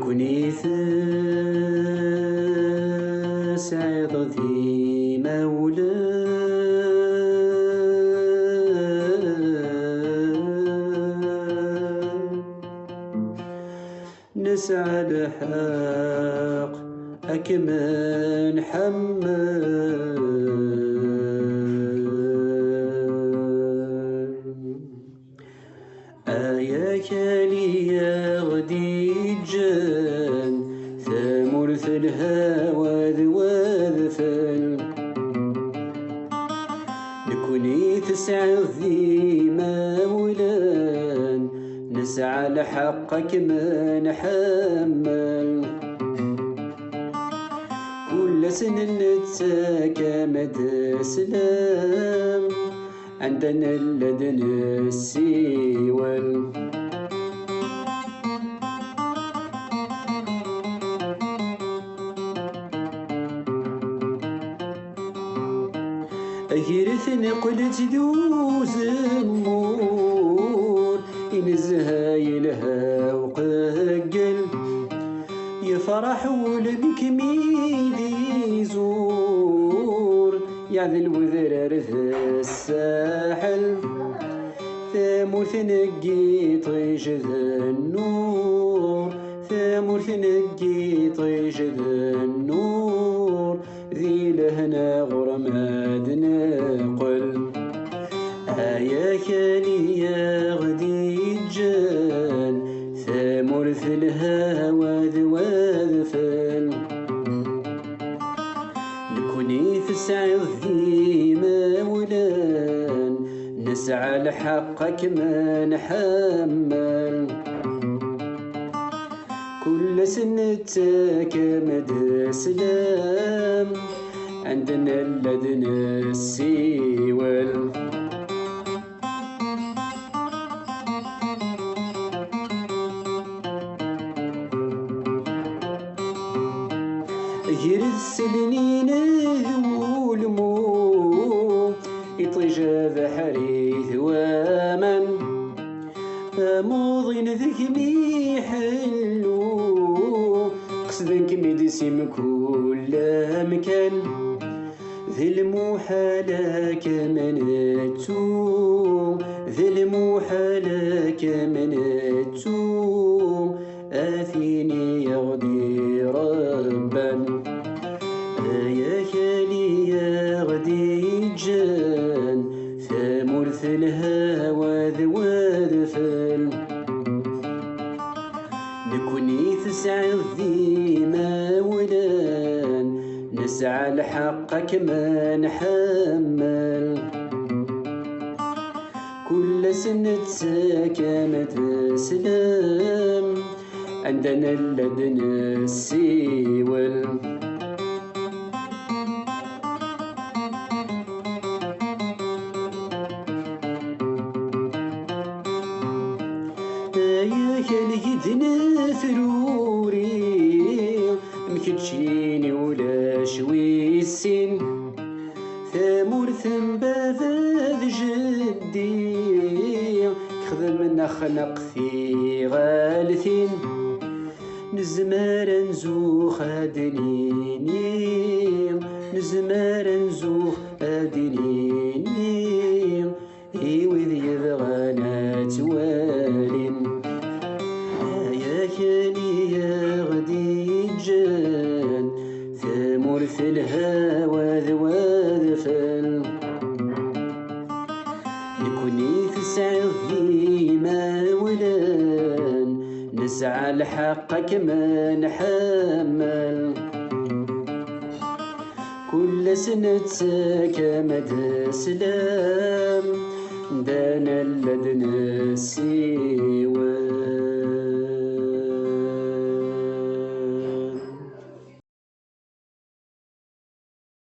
نكوني سعيد ذي مولا نسعى الحق أكمن حمل آياك لي غدي جان ثمرث الهوى ذواذفل نكوني تسعى ذي مولان نسعى لحقك ما نحمل كل سنة نتساكى مدى سلام عندنا لدن السيول أجرث نقلت دوز النور ينزها يلها وقجل يفرح ولبك ميدي زور يعذل وذرر ذا الساحل ثامرث نقي طيش ذا النور ثامرث نقي طيش ذا النور ذي لهنا غرماد نقل آياك لي يا غدي جان ثامرث الهوى ذواذفل نكوني في سعي ذي مولان نسعى لحقك ما نحمل كل سنة مدى سلام عندنا لدن السيول يرسلني نذو المو يطيجا بحريث وامن موضن ذكمي حلو قصدك مدسم كل مكان ذي المحالك منتو ذي المحالك منتو آثيني يغدي ربا آياك لي يا غدي جان ثامرث الهوى ذواذفل نكوني تسعى ذي مولان نسعى لحقك ما نحمل كل سنة ساكمة سلام عندنا لدن السيول آياك اليدنا ثروري مكتشيني ولا شوي السن ثامرث بذاذ جدي خذم نخنق في غالثين نزمار نزوخ أدنيني نزمار نزوخ أدنيني إيوذ يبغانا توالين آياك لي يا غدي جان ثامرث الهوى ذواذفل نكوني تسعى ذي مولان نسعى لحقك ما نحمل كل سنة ساكى مدى سلام دانا لدن السيول